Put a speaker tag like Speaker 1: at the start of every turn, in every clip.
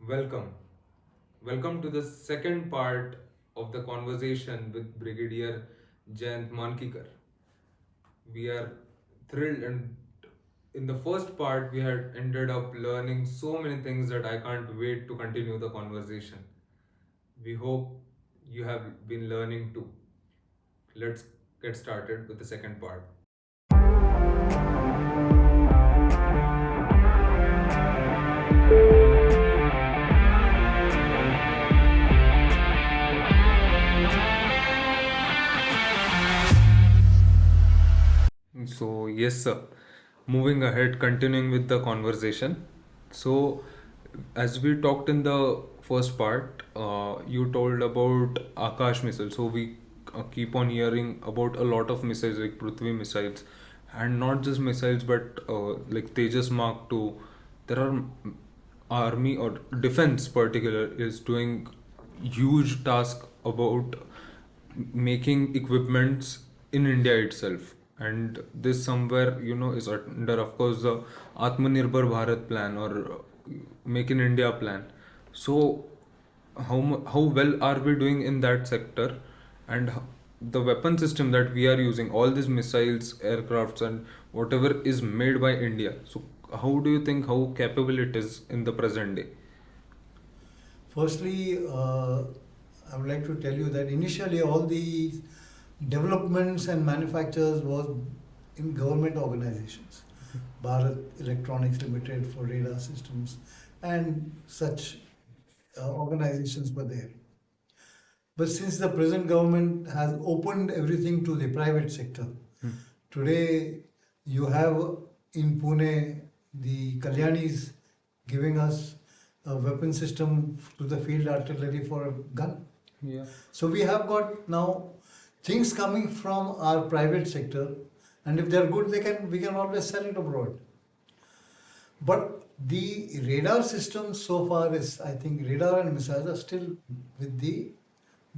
Speaker 1: Welcome. Welcome to the second part of the conversation with Brigadier Jayant Mankikar. We are thrilled, and in the first part, we had ended up learning so many things that I can't wait to continue the conversation. We hope you have been learning too. Let's get started with the second part. So, yes, sir. Moving ahead, continuing with the conversation. So, as we talked in the first part, you told about Akash missiles. So, we keep on hearing about a lot of missiles like Prithvi missiles, and not just missiles but like Tejas Mark II. There are army or defense particular is doing huge task about making equipments in India itself. And this somewhere, is under, of course, the Atmanirbhar Bharat plan or Make in India plan. So, how well are we doing in that sector? And the weapon system that we are using, all these missiles, aircrafts, and whatever is made by India. So, how do you think how capable it is in the present day?
Speaker 2: Firstly, I would like to tell you that initially all the developments and manufactures was in government organizations. Bharat Electronics Limited for radar systems and such organizations were there. But since the present government has opened everything to the private sector, today you have in Pune the Kalyanis giving us a weapon system to the field artillery for a gun.
Speaker 1: Yeah.
Speaker 2: So we have got now things coming from our private sector, and if they're good, we can always sell it abroad. But the radar system so far is, I think, radar and missiles are still with the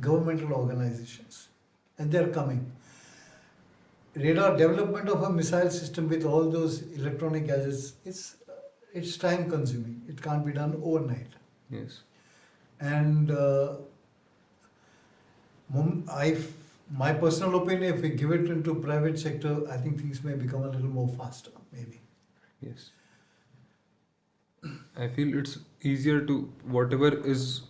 Speaker 2: governmental organizations, and they're coming. Radar development of a missile system with all those electronic gadgets, it's time consuming. It can't be done overnight.
Speaker 1: Yes.
Speaker 2: And I, my personal opinion, if we give it into private sector, I think things may become a little more faster, maybe.
Speaker 1: Yes. I feel it's easier to whatever is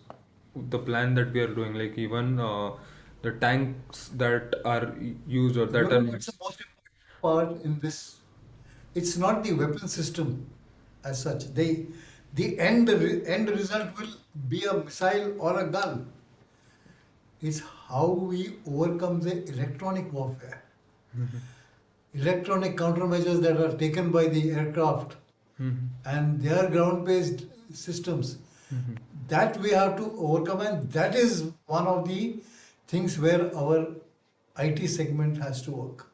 Speaker 1: the plan that we are doing, like even the tanks that are used or that are.
Speaker 2: What's the most important part in this? It's not the weapon system as such. The end result will be a missile or a gun. It's how we overcome the electronic warfare. Electronic countermeasures that are taken by the aircraft and their ground-based systems. That we have to overcome, and that is one of the things where our IT segment has to work,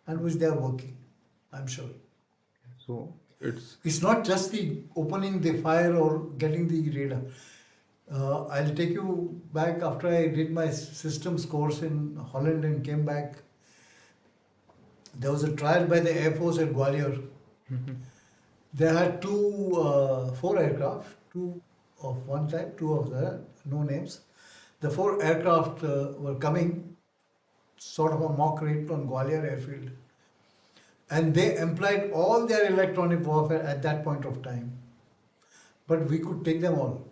Speaker 2: and which they are working, I'm sure.
Speaker 1: So it's
Speaker 2: It's not just the opening the fire or getting the radar. I'll take you back after I did my systems course in Holland and came back. There was a trial by the Air Force at Gwalior. They had four aircraft, two of one type, two of the no names. The four aircraft were coming, sort of a mock raid on Gwalior airfield, and they employed all their electronic warfare at that point of time. But we could take them all.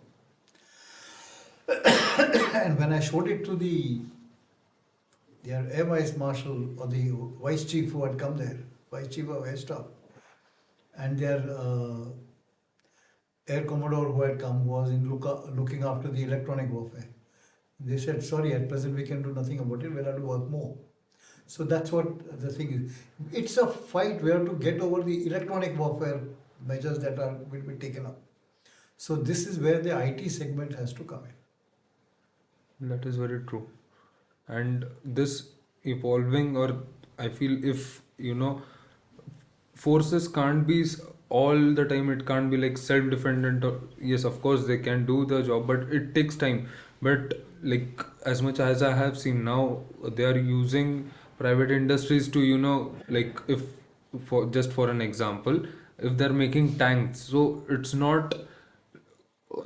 Speaker 2: And when I showed it to their Air Vice Marshal or the Vice Chief who had come there, Vice Chief of Air Staff, and their Air Commodore who had come, who was looking after the electronic warfare, they said, sorry, at present we can do nothing about it, we'll have to work more. So that's what the thing is. It's a fight. We have to get over the electronic warfare measures that will be taken up. So this is where the IT segment has to come in.
Speaker 1: That is very true. And this evolving, or I feel if forces can't be all the time, it can't be like self-dependent. Or yes, of course they can do the job, but it takes time. But like as much as I have seen now, they are using private industries to like if for just for an example, if they're making tanks, so it's not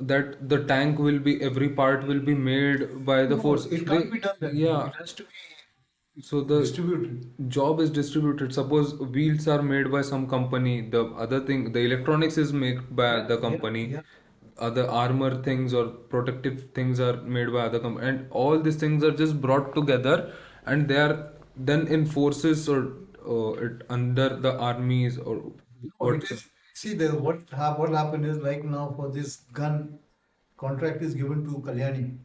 Speaker 1: that the tank will be, every part will be made by the
Speaker 2: No,
Speaker 1: force.
Speaker 2: it can't
Speaker 1: They,
Speaker 2: be done that way.
Speaker 1: yeah,
Speaker 2: It has to be
Speaker 1: so the
Speaker 2: distributed.
Speaker 1: job is distributed. Suppose wheels are made by some company, the other thing, the electronics is made by
Speaker 2: Yeah,
Speaker 1: the
Speaker 2: yeah,
Speaker 1: company,
Speaker 2: yeah.
Speaker 1: other armor things or protective things are made by other company, and all these things are just brought together, and they are then in forces or under the armies or
Speaker 2: No, it
Speaker 1: what.
Speaker 2: is. See, what happened is like now for this gun, contract is given to Kalyani.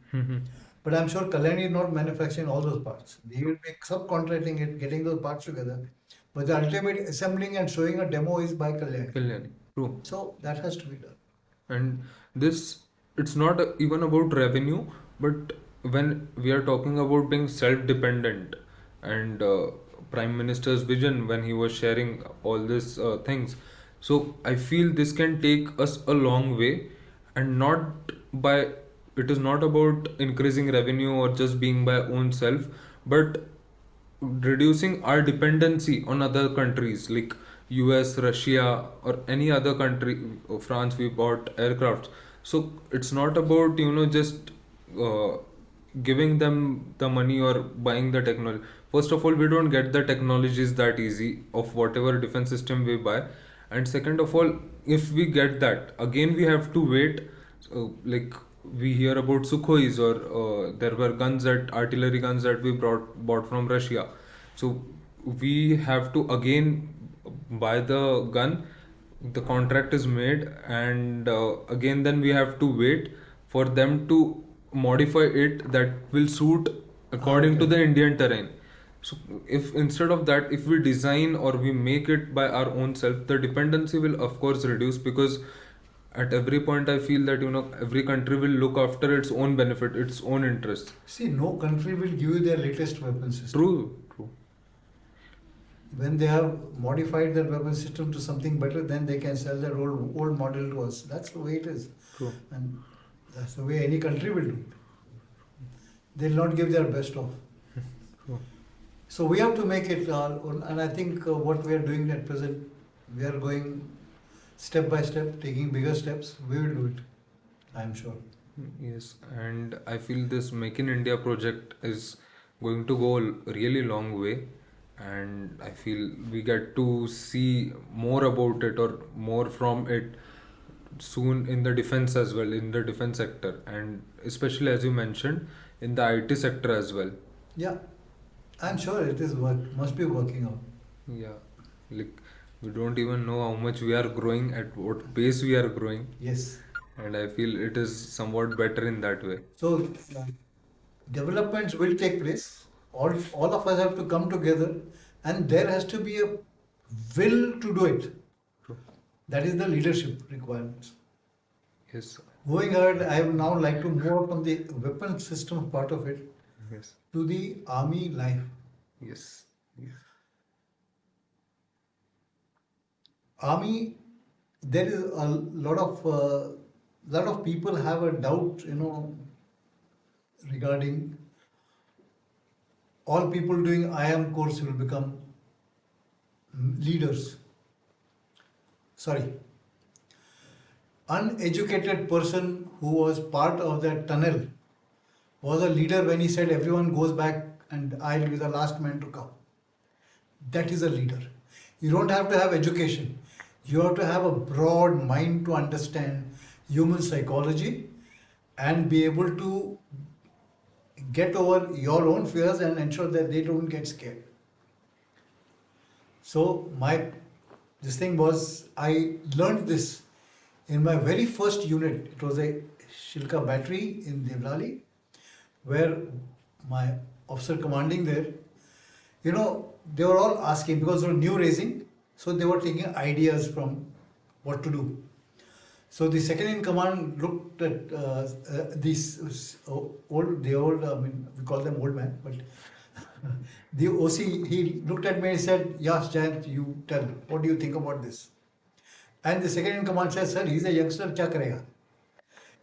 Speaker 2: But I'm sure Kalyani is not manufacturing all those parts. He will be subcontracting it, getting those parts together. But the ultimate assembling and showing a demo is by Kalyani.
Speaker 1: Kalyani, true.
Speaker 2: So that has to be done.
Speaker 1: And this, it's not even about revenue, but when we are talking about being self-dependent, and Prime Minister's vision when he was sharing all these things, so I feel this can take us a long way, and not by, it is not about increasing revenue or just being by own self, but reducing our dependency on other countries like US, Russia, or any other country. France, we bought aircrafts. So it's not about, just uh, giving them the money or buying the technology. First of all, we don't get the technologies that easy of whatever defense system we buy. And second of all, if we get that, again we have to wait. Like we hear about Sukhois, or there were guns, that artillery guns that we bought from Russia. So we have to again buy the gun. The contract is made, and again then we have to wait for them to modify it that will suit
Speaker 2: Our
Speaker 1: according to the
Speaker 2: terrain.
Speaker 1: Indian terrain. So if instead of that, if we design or we make it by our own self, the dependency will of course reduce, because at every point I feel that every country will look after its own benefit, its own interests.
Speaker 2: See, no country will give you their latest weapon system.
Speaker 1: True, true,
Speaker 2: When they have modified their weapon system to something better, then they can sell their old model to us. That's the way it is.
Speaker 1: true,
Speaker 2: And that's the way any country will do it. They'll not give their best off.
Speaker 1: true.
Speaker 2: So we have to make it our own. And I think what we are doing at present, we are going step by step, taking bigger steps. We will do it, I'm sure.
Speaker 1: Yes, and I feel this Make in India project is going to go a really long way, and I feel we get to see more about it or more from it soon in the defense as well, in the defense sector, and especially as you mentioned, in the IT sector as well.
Speaker 2: Yeah, I'm sure it is must be working out.
Speaker 1: Yeah, like we don't even know how much we are growing, at what pace we are growing,
Speaker 2: Yes.
Speaker 1: and I feel it is somewhat better in that way.
Speaker 2: So developments will take place. All of us have to come together, and there has to be a will to do it.
Speaker 1: True.
Speaker 2: That is the leadership requirements.
Speaker 1: Yes.
Speaker 2: Going ahead, I would now like to move from the weapon system part of it
Speaker 1: Yes.
Speaker 2: to the army life.
Speaker 1: Yes. Yes.
Speaker 2: Army, there is a lot of people have a doubt, regarding all people doing IM course will become leaders. Sorry, uneducated person who was part of that tunnel was a leader when he said everyone goes back and I'll be the last man to come. That is a leader. You don't have to have education. You have to have a broad mind to understand human psychology and be able to get over your own fears and ensure that they don't get scared. So my this thing was I learned this in my very first unit. It was a Shilka battery in Devlali, where my officer commanding there, they were all asking because they were new raising, so they were taking ideas from what to do. So the second in command looked at these old, I mean, we call them old man, but the OC, he looked at me and said, Yes, Jayant, you tell, what do you think about this? And the second in command said, Sir, he's a youngster, kya karega?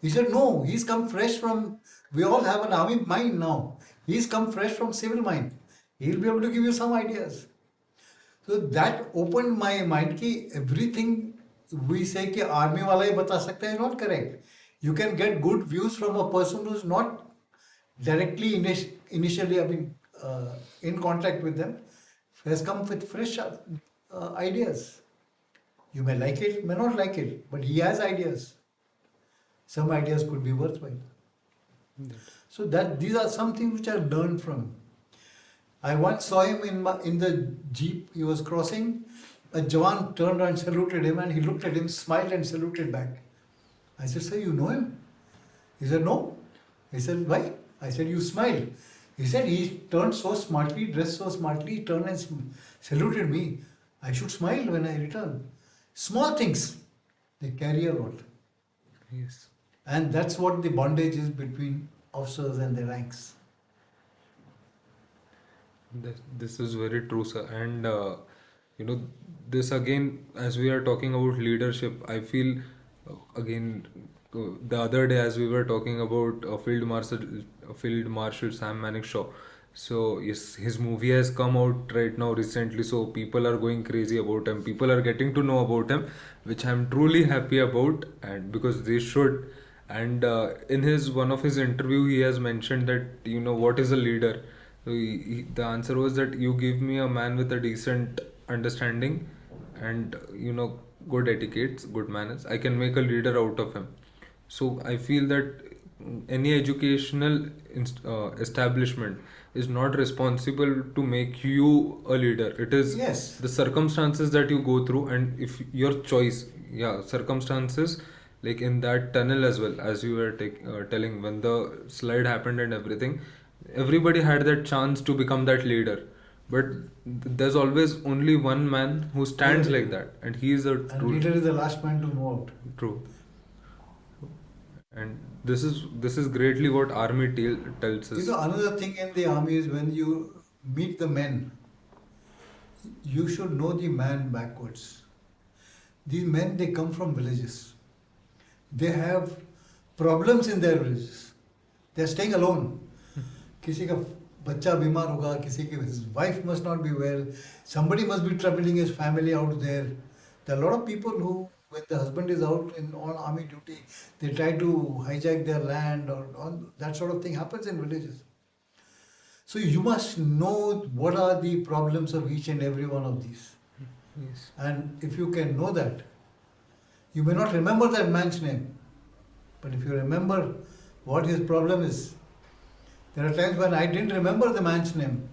Speaker 2: He said, No, he's come fresh from, we all have an army mind now. He's come fresh from civil mind. He'll be able to give you some ideas. So that opened my mind कि everything we say कि army वाला ही बता सकता है is not correct. You can get good views from a person who's not directly initially, in contact with them, has come with fresh ideas. You may like it, may not like it, but he has ideas. Some ideas could be worthwhile.
Speaker 1: That.
Speaker 2: So that these are some things which I learned from him. I once saw him in the jeep. He was crossing. A Jawan turned and saluted him, and he looked at him, smiled, and saluted back. I said, "Sir, you know him?" He said, "No." He said, "Why?" I said, "You smiled." He said, "He turned so smartly, dressed so smartly, he turned and saluted me. I should smile when I return." Small things, they carry a lot.
Speaker 1: Yes.
Speaker 2: And that's what the bondage is between officers and their ranks.
Speaker 1: This is very true, sir. And you know, this again, as we are talking about leadership, I feel again the other day as we were talking about Field Marshal Sam Manekshaw. So yes, his movie has come out right now recently. So people are going crazy about him. People are getting to know about him, which I'm truly happy about, and because they should. And in his one of his interview, he has mentioned that what is a leader. So the answer was that you give me a man with a decent understanding and good etiquettes, good manners. I can make a leader out of him. So I feel that any educational establishment is not responsible to make you a leader. It is
Speaker 2: Yes.
Speaker 1: the circumstances that you go through, and if your choice, yeah, circumstances, like in that tunnel as well, as you were telling, when the slide happened and everything, everybody had that chance to become that leader, but there's always only one man who stands
Speaker 2: Yeah.
Speaker 1: like that, and he is a
Speaker 2: And
Speaker 1: true.
Speaker 2: leader is the last man to move out.
Speaker 1: True. And this is greatly what army tells
Speaker 2: You
Speaker 1: us.
Speaker 2: know, another thing in the army is when you meet the men, you should know the man backwards. These men, they come from villages. They have problems in their villages. They are staying alone. किसी का बच्चा बीमार होगा, किसी की his wife must not be well, somebody must be troubling his family out there. There are a lot of people who, when the husband is out on army duty, they try to hijack their land, or that sort of thing happens in villages. So you must know what are the problems of each and every one of these.
Speaker 1: Yes.
Speaker 2: And if you can know that, you may not remember that man's name, but if you remember what his problem is, there are times when I didn't remember the man's name,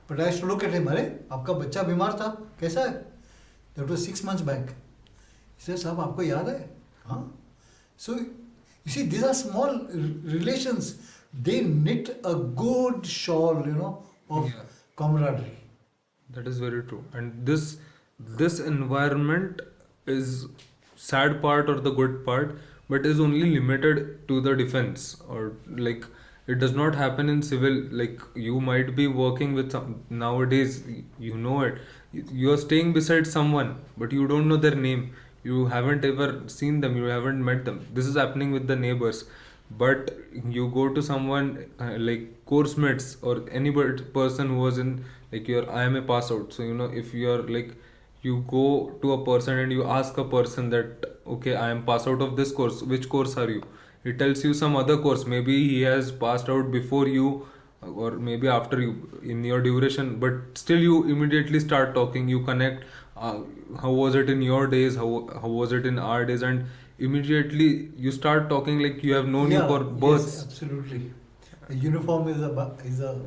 Speaker 2: but I used to look at him, अरे आपका बच्चा बीमार था कैसा है? That was 6 months back. He says, साहब आपको याद है? हाँ. So you see, these are small relations. They knit a good shawl, of
Speaker 1: Yeah.
Speaker 2: camaraderie.
Speaker 1: That is very true. And this environment is sad part or the good part, but is only limited to the defense, or like it does not happen in civil. Like you might be working with some nowadays, you know it. You are staying beside someone, but you don't know their name. You haven't ever seen them. You haven't met them. This is happening with the neighbors, but you go to someone like course mates or any person who was in like your IMA pass out. So if you are like you go to a person and you ask a person that okay, I am pass out of this course, which course are you? He tells you some other course. Maybe he has passed out before you or maybe after you in your duration, but still you immediately start talking, you connect. How was it in your days, how was it in our days, and immediately you start talking like you have known you
Speaker 2: Yeah,
Speaker 1: for
Speaker 2: yes,
Speaker 1: births.
Speaker 2: absolutely. A uniform is a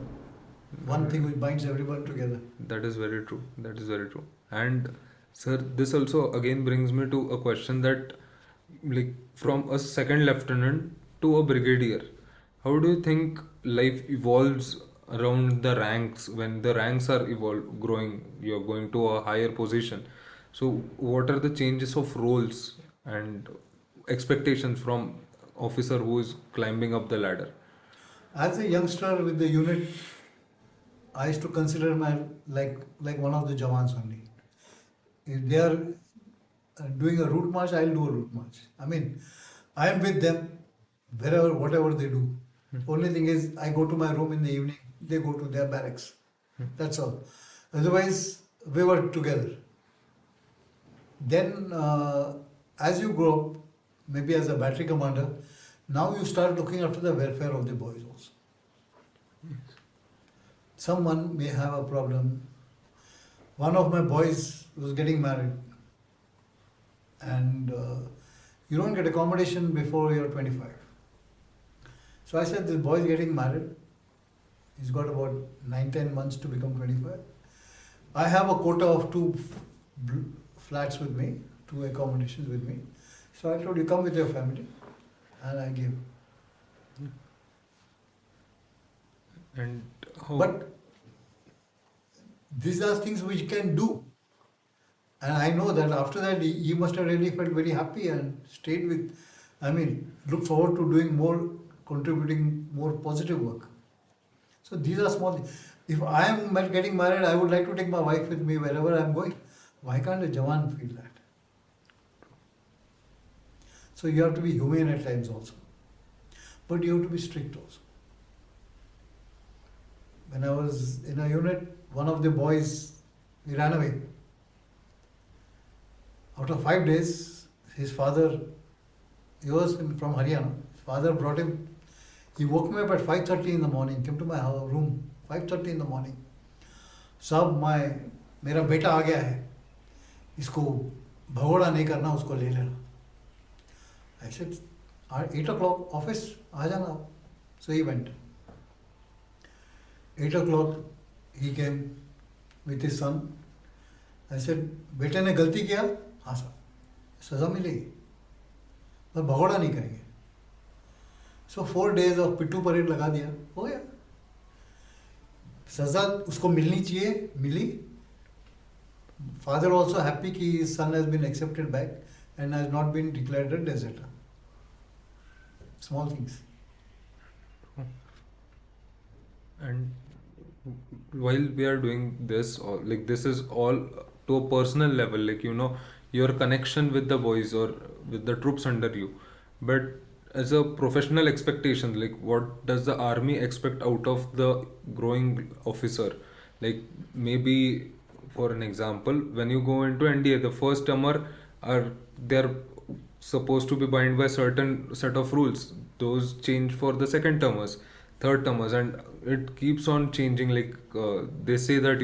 Speaker 2: one thing which binds everyone together.
Speaker 1: That is very true. That is very true. And sir, this also again brings me to a question that, like, from a second lieutenant to a brigadier, how do you think life evolves around the ranks when the ranks are growing? You're going to a higher position. So, what are the changes of roles and expectations from officer who is climbing up the ladder?
Speaker 2: As a youngster with the unit, I used to consider my like one of the Jawans only. If they are doing a route march, I'll do a route march. I mean, I am with them wherever, whatever they do. Only thing is, I go to my room in the evening, they go to their barracks. That's all. Otherwise, we were together. Then, as you grow up, maybe as a battery commander, Now you start looking after the welfare of the boys also. Someone may have a problem. One of my boys was getting married, and you don't get accommodation before you're 25. So I said, this boy is getting married. He's got about 9, 10 months to become 25. I have a quota of flats with me, 2 accommodations with me. So I told you, come with your family, and I gave.
Speaker 1: And how?
Speaker 2: But these are things which you can do. And I know that after that, he must have really felt very happy and stayed with, look forward to doing more, contributing more positive work. So these are small things. If I am getting married, I would like to take my wife with me wherever I am going. Why can't a Jawan feel that? So you have to be humane at times also. But you have to be strict also. When I was in a unit, one of the boys, he ran away. After 5 days, his father, he was from Haryana, his father brought him. He woke me up at 5:30 in the morning, came to my room, 5:30 in the morning. साहब मेरा बेटा आ गया है, इसको भगोड़ा नहीं करना, उसको ले लेना. I said, 8 o'clock office, आ जाना आप. So he went. 8 o'clock he came with his son. I said, बेटे ने गलती किया, हाँ सर, सज़ा मिलेगी, पर भगोड़ा नहीं करेंगे. सो 4 days ऑफ पिट्टू परेड लगा दिया, हो गया. सज़ा उसको मिलनी चाहिए, मिली. Father also happy कि his son has been accepted back and has not been declared a deserter. Small things.
Speaker 1: And while we are doing this, or like this is all to a personal level, like your connection with the boys or with the troops under you. But as a professional expectation, like what does the army expect out of the growing officer? Like maybe for an example, when you go into NDA, the first termer they're supposed to be bound by certain set of rules. Those change for the second termers, third termers, and it keeps on changing. Like they say that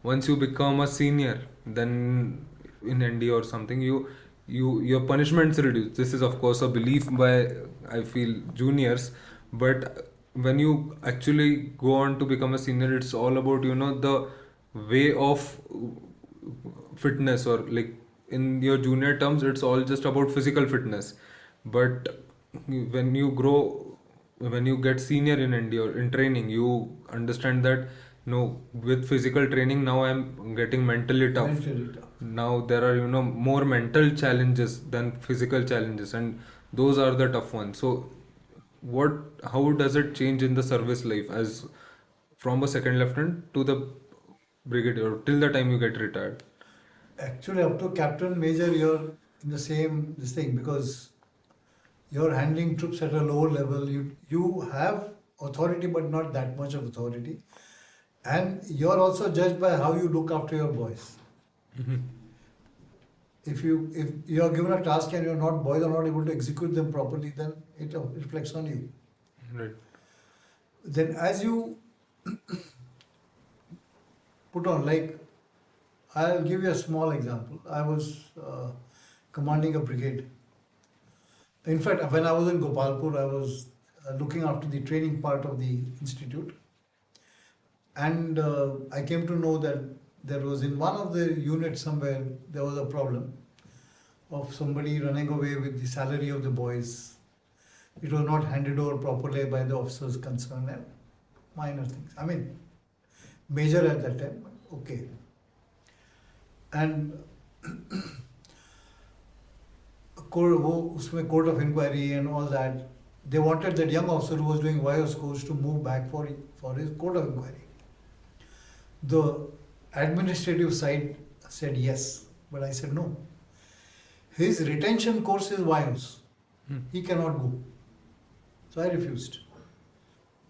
Speaker 1: once you become a senior, then in NDA or something, your punishments reduce. This is of course a belief by, I feel, juniors, but when you actually go on to become a senior, it's all about the way of fitness, or like in your junior terms it's all just about physical fitness. But when you grow, when you get senior in India or in training, you understand that no, with physical training now I'm getting mentally tough.
Speaker 2: Mentally tough.
Speaker 1: Now there are more mental challenges than physical challenges, and those are the tough ones. So what how does it change in the service life, as from a second lieutenant to the brigadier till the time you get retired?
Speaker 2: Actually, up to captain major, you're in the same this thing, because you're handling troops at a lower level. You have authority, but not that much of authority, and you're also judged by how you look after your boys. If you are given a task and boys are not able to execute them properly, then it reflects on you.
Speaker 1: Right.
Speaker 2: Then as you put on, like, I'll give you a small example. I was commanding a brigade. In fact, when I was in Gopalpur, I was looking after the training part of the institute. And I came to know that there was in one of the units somewhere, there was a problem of somebody running away with the salary of the boys. It was not handed over properly by the officers concerned, and minor things. Major at that time, okay. And court of inquiry and all that, they wanted that young officer who was doing YOS course to move back for his court of inquiry. The administrative side said yes, but I said no. His retention course is YOS. He cannot go. So I refused.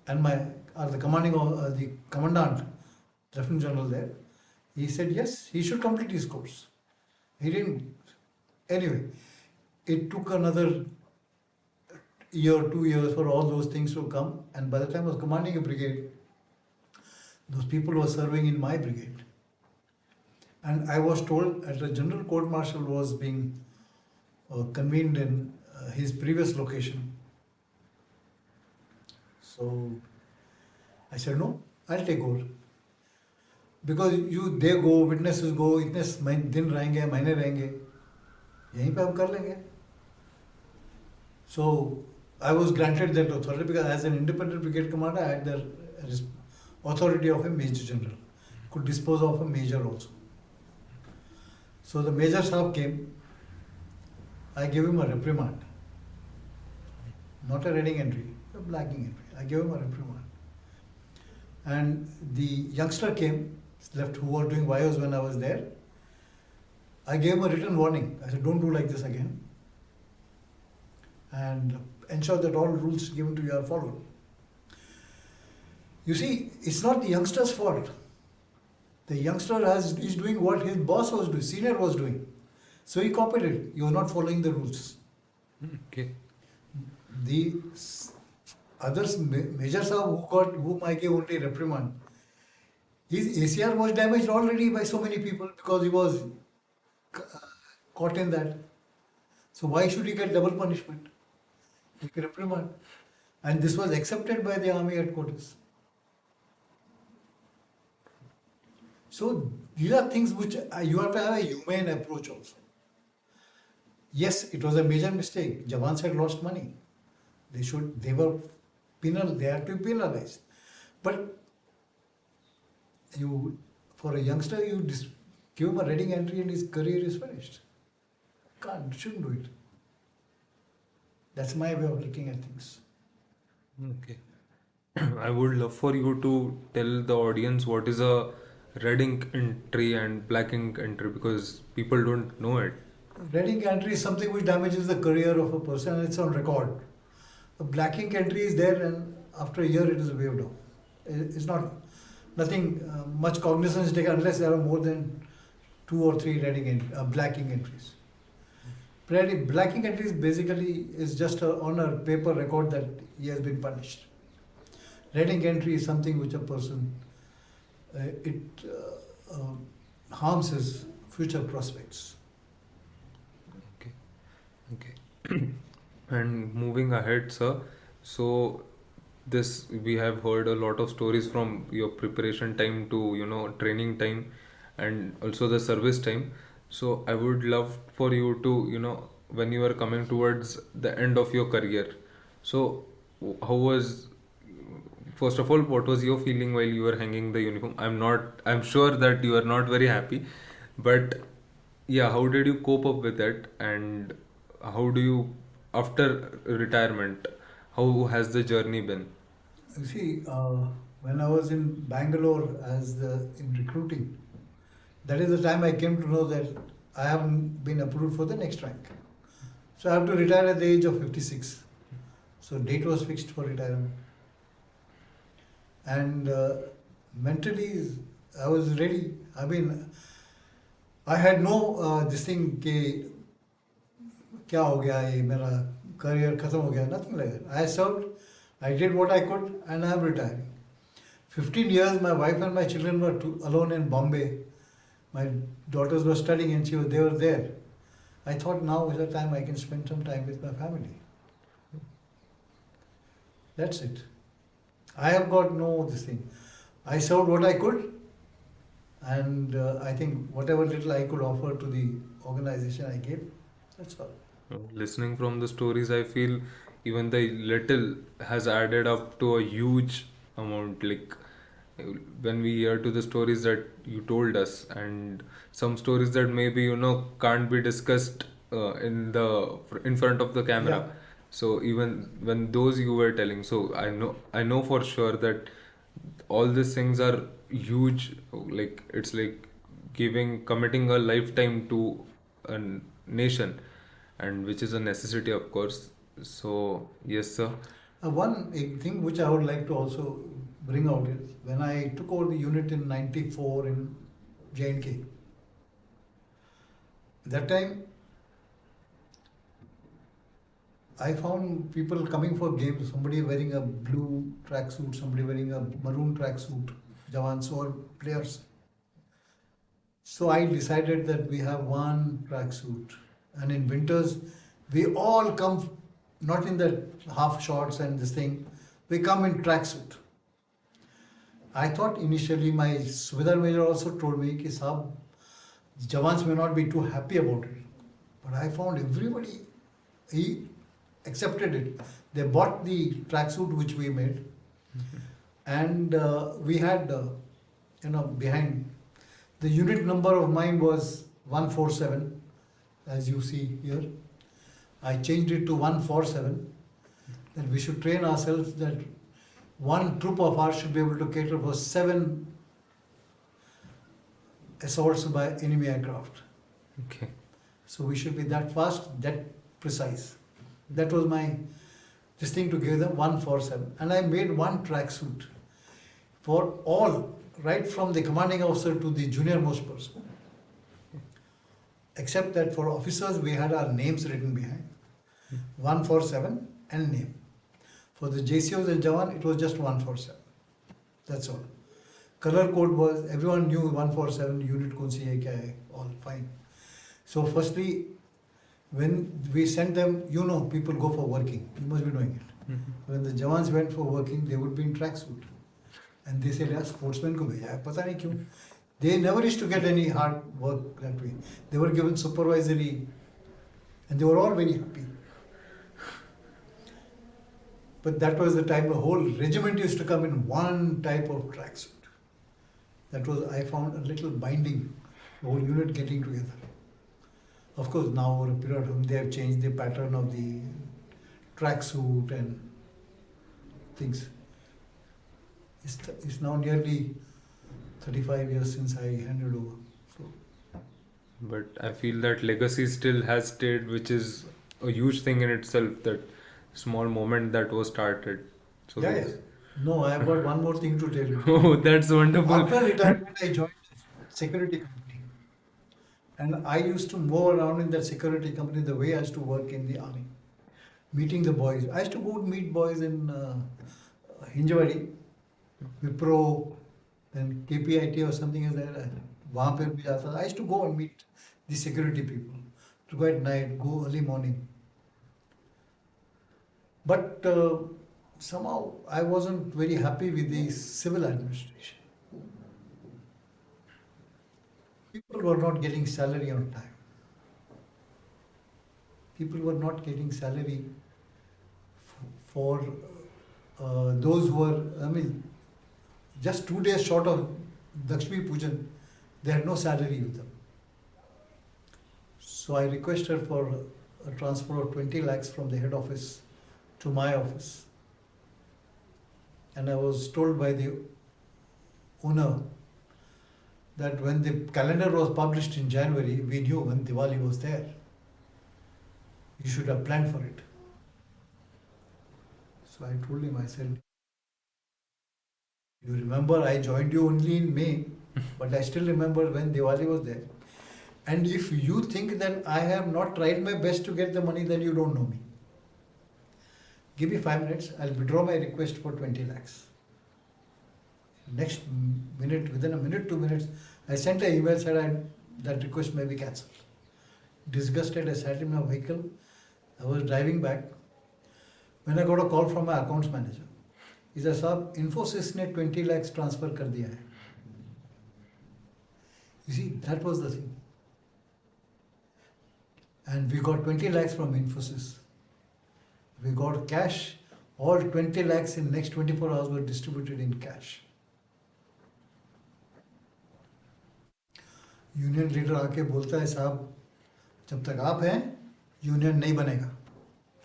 Speaker 2: And the commandant, Lieutenant General there, he said yes, he should complete his course. He didn't. Anyway, it took another year, 2 years for all those things to come. And by the time I was commanding a brigade, those people were serving in my brigade. And I was told that a general court martial was being convened in his previous location. So I said, no, I'll take over. Because you they go, witnesses go, इतने दिन रहेंगे, महीने रहेंगे, यहीं पे हम कर लेंगे. So I was granted that authority because as an independent brigade commander, I had the authority of a major general, could dispose of a major also. So the major sahab came, I gave him a reprimand, not a reading entry, a blacking entry. I gave him a reprimand. And the youngster came, left, who was doing YOs when I was there. I gave him a written warning. I said, don't do like this again. And ensure that all rules given to you are followed. You see, it's not the youngster's fault. The youngster is doing what his boss was doing, senior was doing. So he copied it. You are not following the rules.
Speaker 1: Okay.
Speaker 2: The others, Major Sahab, whom I gave only reprimand, his ACR was damaged already by so many people because he was caught in that. So why should he get double punishment? He get reprimand. And this was accepted by the army headquarters. So these are things which you have to have a humane approach also. Yes, it was a major mistake. Jawans had lost money. They were they had to be penalized. But for a youngster, you give him a reading entry and his career is finished. Shouldn't do it. That's my way of looking at things.
Speaker 1: Okay. I would love for you to tell the audience what is a red ink entry and black ink entry because people don't know it.
Speaker 2: Red ink entry is something which damages the career of a person and it's on record. A black ink entry is there and after a year it is waived off. It's nothing much cognizance is taken unless there are more than 2 or 3 black ink entries. Black ink entries basically is just on a paper record that he has been punished. Red ink entry is something which a person harms his future prospects.
Speaker 1: Okay. Okay. And moving ahead, sir. So this we have heard a lot of stories from your preparation time to training time and also the service time. So I would love for you to when you are coming towards the end of your career. So how was first of all what was your feeling while you were hanging the uniform? I'm sure that you are not very happy, but yeah, how did you cope up with it and how do you after retirement how has the journey been?
Speaker 2: You see, when I was in Bangalore in recruiting, that is the time I came to know that I haven't been approved for the next rank. So I have to retire at the age of 56. So date was fixed for retirement. And mentally, I was ready. I mean, I had no this thing कि क्या हो गया ये मेरा career खत्म हो गया, nothing like that. I served, I did what I could, and I am retiring. 15 years, my wife and my children were alone in Bombay. My daughters were studying and they were there. I thought now is the time I can spend some time with my family. That's it. I have got no this thing. I served what I could, and I think whatever little I could offer to the organization I gave. That's all.
Speaker 1: Listening from the stories, I feel even the little has added up to a huge amount. Like when we hear to the stories that you told us, and some stories that maybe can't be discussed in front of the camera.
Speaker 2: Yeah.
Speaker 1: So even when those you were telling, so I know for sure that all these things are huge. Like it's like committing a lifetime to a nation, and which is a necessity, of course. So yes, sir.
Speaker 2: One thing which I would like to also bring out is when I took over the unit in '94 in J&K. That time I found people coming for games, somebody wearing a blue tracksuit, somebody wearing a maroon tracksuit, Jawans or players. So I decided that we have one tracksuit. And in winters, we all come not in the half shorts and this thing, we come in tracksuit. I thought initially my Subedar Major also told me कि साहब Jawans may not be too happy about it. But I found everybody, he accepted it. They bought the tracksuit which we made, and we had, behind the unit number of mine was 147, as you see here. I changed it to 147. That we should train ourselves that one troop of ours should be able to cater for 7 assaults by enemy aircraft.
Speaker 1: Okay.
Speaker 2: So we should be that fast, that precise. That was my this thing to give them 147. And I made one tracksuit for all, right from the commanding officer to the junior most person. Except that for officers we had our names written behind. 147 and name. For the JCOs and Jawan it was just 147. That's all. Color code was, everyone knew 147 unit kaun si hai, kya hai, all fine. So firstly, when we sent them, people go for working. You must be knowing it. When the Jawans went for working, they would be in tracksuit. And they said, yeah, sportsmen ko bheja hai, pata nahi kyun. They never used to get any hard work that way. They were given supervisory, and they were all very happy. But that was the time the whole regiment used to come in one type of tracksuit. That was, I found, a little binding, the whole unit getting together. Of course, now over a period of time, they have changed the pattern of the tracksuit and things. It's now nearly 35 years since I handed over. So,
Speaker 1: But I feel that legacy still has stayed, which is a huge thing in itself, that small moment that was started. So
Speaker 2: yeah, yeah. No, I have got one more thing to tell you.
Speaker 1: Oh, that's wonderful.
Speaker 2: After retirement, I joined a security company. And I used to move around in that security company the way I used to work in the army, meeting the boys. I used to go meet boys in Hinjawadi, Wipro, then KPIT or something is there. वहाँ पे भी जाता था. I used to go and meet the security people. To go at night, go early morning. But somehow I wasn't very happy with the civil administration. People were not getting salary on time. People were not getting salary for those who were, just 2 days short of Lakshmi Pujan, they had no salary with them. So I requested for a transfer of 20 lakhs from the head office to my office. And I was told by the owner that when the calendar was published in January, we knew when Diwali was there. You should have planned for it. So I told him, I said, you remember I joined you only in May, but I still remember when Diwali was there. And if you think that I have not tried my best to get the money, then you don't know me. Give me 5 minutes, I'll withdraw my request for 20 lakhs. Next minute, within a minute, 2 minutes, I sent an email said that request may be cancelled. Disgusted, I sat in my vehicle. I was driving back when I got a call from my accounts manager. He said, "Sir, Infosys ने 20 lakhs transfer कर दिया है." You see, that was the thing. And we got 20 lakhs from Infosys. We got cash. All 20 lakhs in next 24 hours were distributed in cash. Union leader आके बोलता है, साहब जब तक आप हैं यूनियन नहीं बनेगा,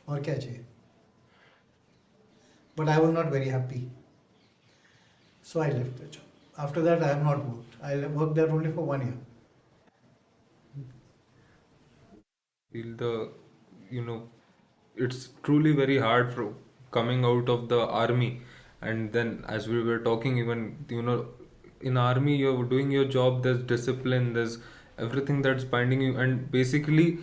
Speaker 2: और क्या चाहिए. But I was not very happy. So I left the job. After that I have not worked. I worked there only for 1 year.
Speaker 1: Feel it's truly very hard for coming out of the army, and then as we were talking, even in army you're doing your job, there's discipline, there's everything that's binding you, and basically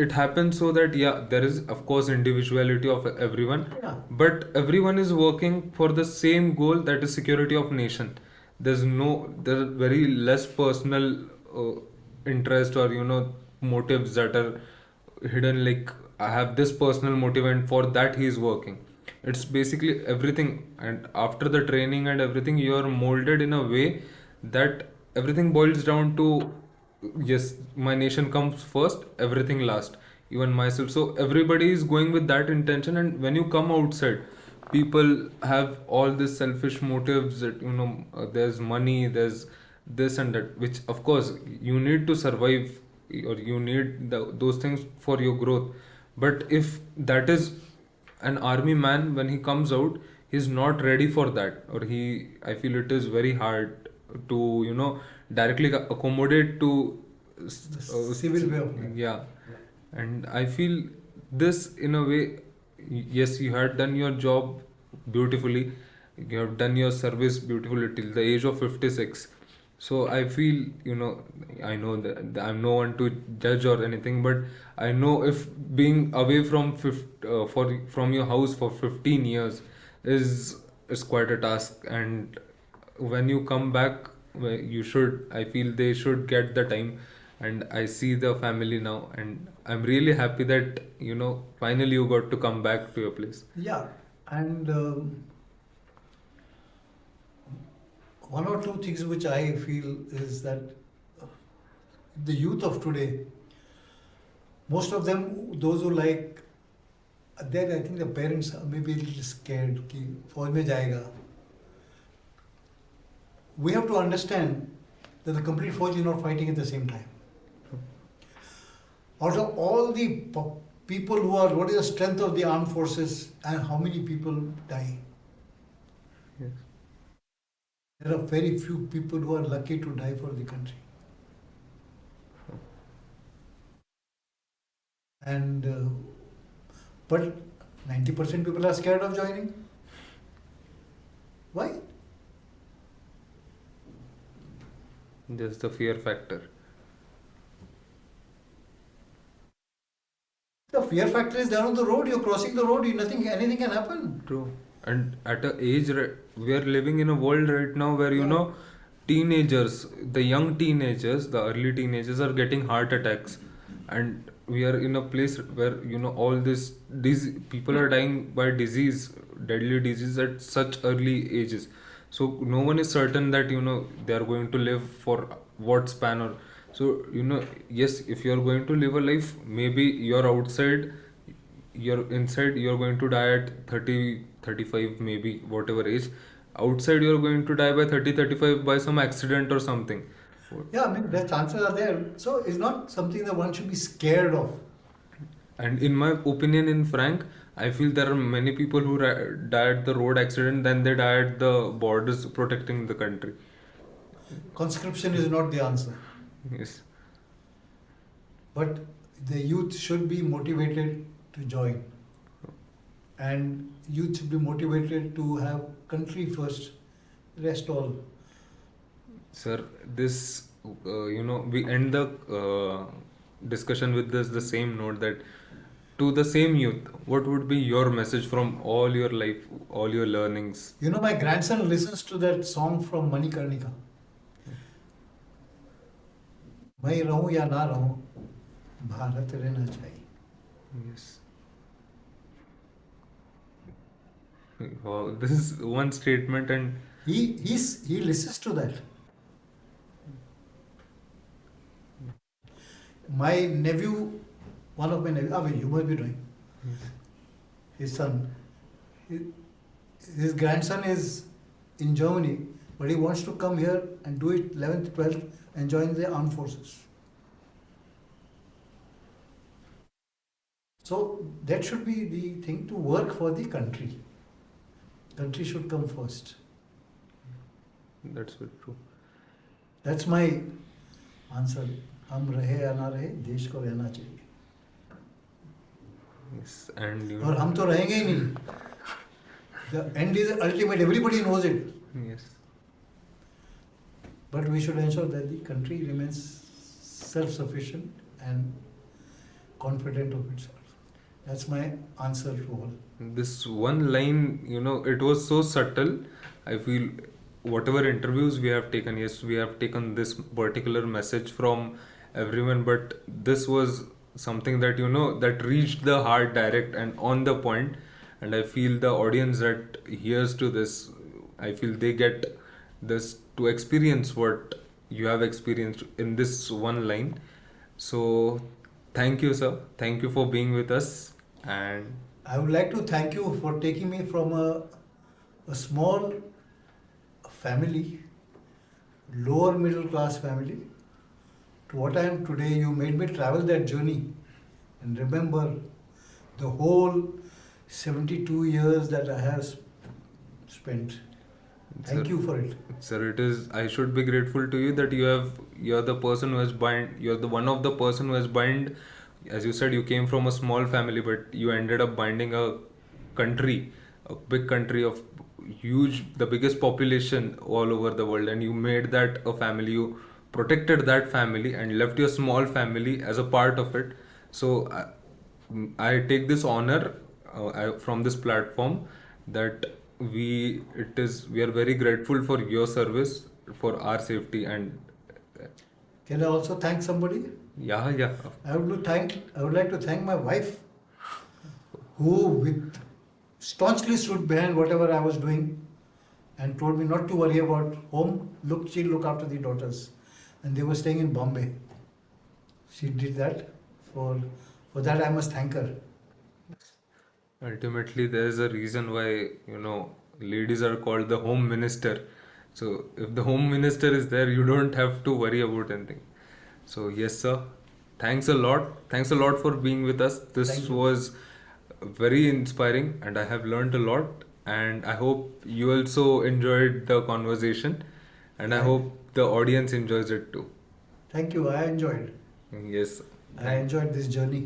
Speaker 1: it happens so that, yeah, there is of course individuality of everyone,
Speaker 2: Yeah.
Speaker 1: but everyone is working for the same goal, that is security of nation. There's very less personal uh, interest, or motives that are hidden, like I have this personal motive and for that he is working. It's basically everything, and after the training and everything, you are molded in a way that everything boils down to, yes, my nation comes first, everything last, even myself. So everybody is going with that intention, and when you come outside, people have all these selfish motives that, there's money, there's this and that, which of course you need to survive, or you need those things for your growth. But if that is an army man, when he comes out, he's not ready for that, or I feel it is very hard to directly accommodate to
Speaker 2: The civil way of life.
Speaker 1: yeah. And I feel this in a way, yes, you had done your job beautifully, you have done your service beautifully till the age of 56. So I feel, I know that I'm no one to judge or anything, but I know if being away from from your house for 15 years is quite a task. And when you come back, you should, I feel they should get the time. And I see the family now, and I'm really happy that finally you got to come back to your place.
Speaker 2: Yeah, and one or two things which I feel is that the youth of today, most of them, those who like, then I think the parents are maybe a little scared कि फौज में जाएगा. We have to understand that the complete force is not fighting at the same time. Out of all the people who are, what is the strength of the armed forces and how many people die?
Speaker 1: Yes.
Speaker 2: There are very few people who are lucky to die for the country. And but 90% people are scared of joining. Why?
Speaker 1: There's the fear factor.
Speaker 2: The fear factor is there on the road. You're crossing the road. Anything can happen.
Speaker 1: True. And at a age, we are living in a world right now where,
Speaker 2: Yeah.
Speaker 1: teenagers, the young teenagers, the early teenagers are getting heart attacks. And we are in a place where, all these people are dying by disease, deadly disease at such early ages. So no one is certain that, they are going to live for what span, or so, yes, if you are going to live a life, maybe you're outside, you're inside, you're going to die at 30, 35, maybe whatever age. Outside, you're going to die by 30, 35 by some accident or something.
Speaker 2: Yeah, I mean, the chances are there. So it's not something that one should be scared of.
Speaker 1: And in my opinion, in Frank, I feel there are many people who die at the road accident than they die at the borders protecting the country.
Speaker 2: Conscription is not the answer.
Speaker 1: Yes.
Speaker 2: But the youth should be motivated to join. And youth should be motivated to have country first, rest all.
Speaker 1: Sir, this, we end the discussion with the same note, that to the same youth, what would be your message from all your life, all your learnings?
Speaker 2: You know, my grandson listens to that song from Manikarnika. मैं रहूं या ना रहूं, भारत रहना चाहिए.
Speaker 1: Yes. Wow, this is one statement, and
Speaker 2: He listens to that. My nephew, one of my nephews, I mean, you must be knowing, his son, his grandson is in Germany, but he wants to come here and do it 11th, 12th and join the armed forces. So that should be the thing, to work for the country. Country should come first.
Speaker 1: that's very true.
Speaker 2: That's my answer. हम रहे या ना रहे, देश को रहना चाहिए.
Speaker 1: Yes, and
Speaker 2: और हम तो रहेंगे ही नहीं. The end is ultimate. Everybody knows it.
Speaker 1: yes,
Speaker 2: But we should ensure that the country remains self-sufficient and confident of itself. That's my answer to all.
Speaker 1: This one line, it was so subtle. I feel whatever interviews we have taken, yes, we have taken this particular message from everyone, but this was something that, that reached the heart direct and on the point. And I feel the audience that hears to this, I feel they get this to experience what you have experienced in this one line. So, thank you, sir. Thank you for being with us. And
Speaker 2: I would like to thank you for taking me from a small family, lower middle class family, to what I am today. You made me travel that journey and remember the whole 72 years that I have spent.
Speaker 1: sir,
Speaker 2: Thank you for it.
Speaker 1: sir, it is. I should be grateful to you that you're the person who has bind. You're the one of the person who has bind. As you said, you came from a small family, but you ended up binding country, a big country of the biggest population all over the world, and you made that a family. You protected that family and left your small family as a part of it. So I take this honor from this platform that we are very grateful for your service for our safety and
Speaker 2: Can I also thank somebody?
Speaker 1: yeah, yeah.
Speaker 2: I would like to thank my wife, who with staunchly stood behind whatever I was doing and told me not to worry about home. She'll look after the daughters, and they were staying in Bombay. She did that. For that, I must thank her.
Speaker 1: Ultimately, there is a reason why ladies are called the home minister. So if the home minister is there, you don't have to worry about anything. So yes, sir. Thanks a lot. Thanks a lot for being with us.
Speaker 2: Thank
Speaker 1: This
Speaker 2: you.
Speaker 1: was very inspiring, and I have learned a lot. And I hope you also enjoyed the conversation, and I
Speaker 2: I
Speaker 1: hope the audience enjoys it too.
Speaker 2: Thank you. I enjoyed.
Speaker 1: Yes.
Speaker 2: I enjoyed this journey.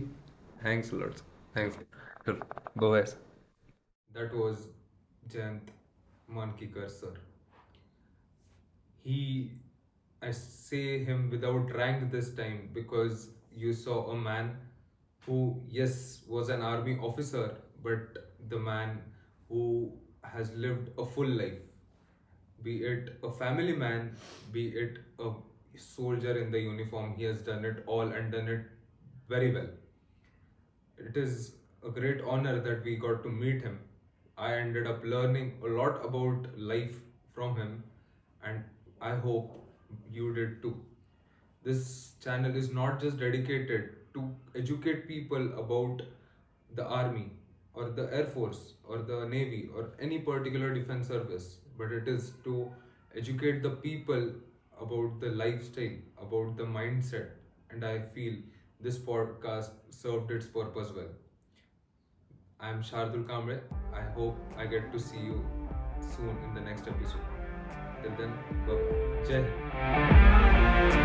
Speaker 1: Thanks a lot. Sir. Thanks. Bye bye. That was Jayant Mankikar, sir. He, I say him without rank this time because you saw a man who, yes, was an army officer, but the man who has lived a full life, be it a family man, be it a soldier in the uniform, he has done it all and done it very well. It is a great honor that we got to meet him. I ended up learning a lot about life from him, and I hope you did too. This channel is not just dedicated to educate people about the army or the air force or the navy or any particular defense service, but it is to educate the people about the lifestyle, about the mindset, and I feel this podcast served its purpose well. I am Shardul Kamre. I hope I get to see you soon in the next episode. Till then, bye bye. Jai Hind.